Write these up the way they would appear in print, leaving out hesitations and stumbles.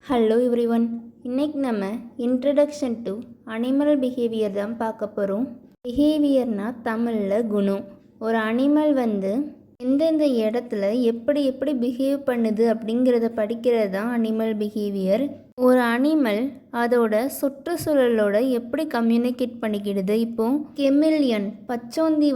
Hello everyone. இன்னைக்கு நம்ம introduction to animal behaviour தான் பார்க்க போகிறோம். பிஹேவியர்னால் தமிழில் குணம். ஒரு அனிமல் எந்தெந்த இடத்துல எப்படி எப்படி பிஹேவ் பண்ணுது அப்படிங்கிறத படிக்கிறது தான் அனிமல் பிஹேவியர். ஒரு அனிமல் அதோட சுற்றுச்சூழலோட எப்படி கம்யூனிகேட் பண்ணிக்கிடுது. இப்போது கெமிலியன் பச்சோந்தி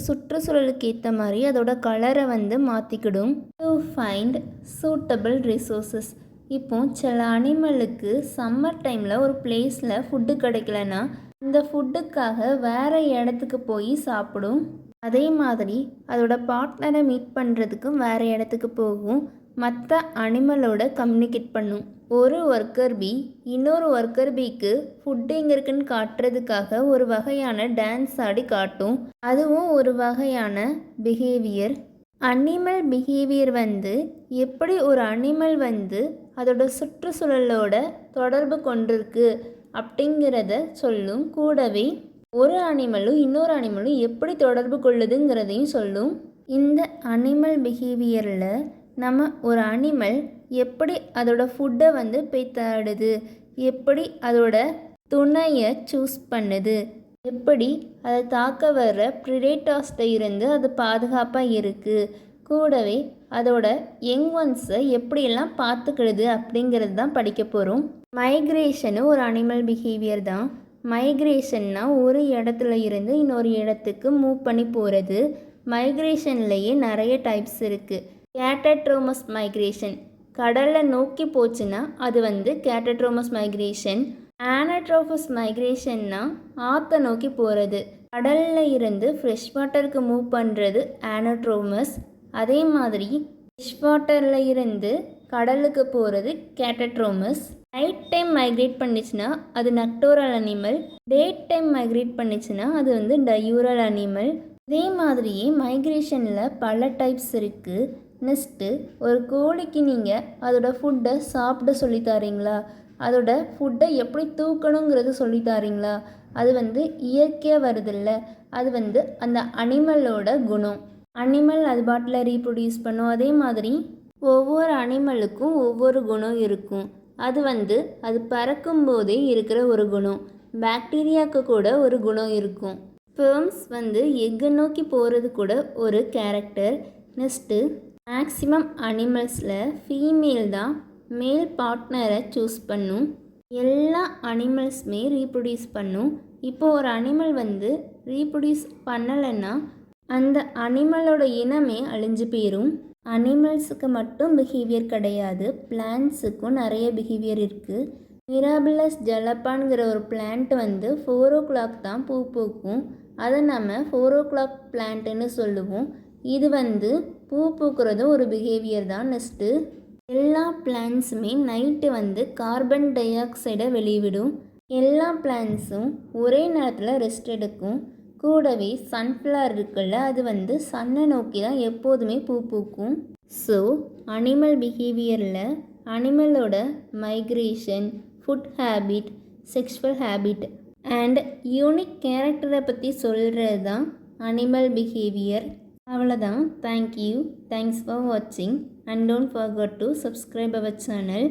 சுற்றுச்சூழலுக்கு ஏற்ற மாதிரி அதோட கலரை மாற்றிக்கிடும் டு ஃபைண்ட் சூட்டபிள் ரிசோர்ஸஸ். இப்போ சில அனிமலுக்கு சம்மர் டைமில் ஒரு பிளேஸில் ஃபுட்டு கிடைக்கலன்னா இந்த ஃபுட்டுக்காக வேறு இடத்துக்கு போய் சாப்பிடும். அதே மாதிரி அதோட பார்ட்னரை மீட் பண்ணுறதுக்கும் வேறு இடத்துக்கு போகும். மற்ற அனிமலோட கம்யூனிகேட் பண்ணும். ஒரு ஒர்க்கர் பீ இன்னொரு ஒர்க்கர் பீக்கு ஃபுட்டு எங்கே இருக்குன்னு காட்டுறதுக்காக ஒரு வகையான டான்ஸ் ஆடி காட்டும். அதுவும் ஒரு வகையான பிஹேவியர். அனிமல் பிஹேவியர் எப்படி ஒரு அனிமல் அதோட சுற்றுச்சூழலோட தொடர்பு கொண்டிருக்கு அப்படிங்கிறத சொல்லும். கூடவே ஒரு அனிமலும் இன்னொரு அனிமலும் எப்படி தொடர்பு கொள்ளுதுங்கிறதையும் சொல்லும். இந்த அனிமல் பிஹேவியரில் நம்ம ஒரு அனிமல் எப்படி அதோட ஃபுட்டை போய் தேடுது, எப்படி அதோட துணையை சூஸ் பண்ணுது, எப்படி அதை தாக்க வர்ற ப்ரிடேட்டர்ஸ்ட இருந்து அது பாதுகாப்பாக இருக்குது, கூடவே அதோட யங் ஒன்ஸை எப்படியெல்லாம் பார்த்துக்கிடுது அப்படிங்கிறது தான் படிக்க போகிறோம். மைக்ரேஷனும் ஒரு அனிமல் பிஹேவியர் தான். மைக்ரேஷன்னா ஒரு இடத்துல இருந்து இன்னொரு இடத்துக்கு மூவ் பண்ணி போகிறது. மைக்ரேஷன்லேயே நிறைய டைப்ஸ் இருக்குது. கேட்டட்ரோமஸ் மைக்ரேஷன் கடலை நோக்கி போச்சுன்னா அது கேட்டட்ரோமஸ் மைக்ரேஷன். ஆனட்ரோபஸ் மைக்ரேஷன்னா ஆற்றை நோக்கி போகிறது. கடலில் இருந்து ஃப்ரெஷ் வாட்டருக்கு மூவ் பண்ணுறது ஆனட்ரோமஸ். அதே மாதிரி ஃப்ரெஷ் வாட்டரில் இருந்து கடலுக்கு போகிறது கேட்டட்ரோமஸ். நைட் டைம் மைக்ரேட் பண்ணிச்சுன்னா அது நக்டோரல் அனிமல். டே டைம் மைக்ரேட் பண்ணிச்சுன்னா அது டயூரல் அனிமல். இதே மாதிரியே மைக்ரேஷனில் பல டைப்ஸ் இருக்குது. நெக்ஸ்ட்டு ஒரு கோழிக்கு நீங்கள் அதோட ஃபுட்டை சாப்பிட சொல்லி தரீங்களா, அதோட ஃபுட்டை எப்படி தூக்கணுங்கிறது சொல்லி தரீங்களா, அது இயற்கையாக வருதில்ல, அது அந்த அனிமலோட குணம். அனிமல் அது பாட்டில் ரீப்ரொடியூஸ் பண்ணும். அதே மாதிரி ஒவ்வொரு அனிமலுக்கும் ஒவ்வொரு குணம் இருக்கும். அது பறக்கும் போதே இருக்கிற ஒரு குணம். பாக்டீரியாவுக்கு கூட ஒரு குணம் இருக்கும். ஸ்பெர்ம்ஸ் எக்கை நோக்கி போகிறது கூட ஒரு கேரக்டர். நெக்ஸ்ட்டு மேக்ஸிமம் அனிமல்ஸில் ஃபீமேல் தான் மேல் பார்ட்னரை சூஸ் பண்ணும். எல்லா அனிமல்ஸுமே ரீப்ரொடியூஸ் பண்ணும். இப்போது ஒரு அனிமல் ரீப்ரொடியூஸ் பண்ணலைன்னா அந்த அனிமலோட இனமே அழிஞ்சு போயிடும். அனிமல்ஸுக்கு மட்டும் பிஹேவியர் கிடையாது, பிளான்ட்ஸுக்கும் நிறைய பிஹேவியர் இருக்குது. மிராபிளஸ் ஜலப்பான்கிற ஒரு பிளான்ட் 4 o'clock தான் பூ பூக்கும். அதை நம்ம 4 o'clock பிளான்ட்டுன்னு சொல்லுவோம். இது பூ பூக்கிறதும் ஒரு பிஹேவியர் தான். நெக்ஸ்ட்டு எல்லா பிளான்ட்ஸுமே நைட்டு கார்பன் டை ஆக்சைடை வெளிவிடும். எல்லா பிளான்ட்ஸும் ஒரே நேரத்தில் ரெஸ்ட் எடுக்கும். கூடவே சன்ஃப்ளவர் இருக்குல்ல, அது சன்னை நோக்கி தான் எப்போதுமே பூ பூக்கும். ஸோ அனிமல் பிஹேவியரில் அனிமலோட migration, food habit, sexual habit and unique கேரக்டரை பற்றி சொல்கிறது தான் அனிமல் பிஹேவியர். அவ்வளோதான். தேங்க்யூ. தேங்க்ஸ் ஃபார் வாட்சிங் and don't forget to subscribe our channel.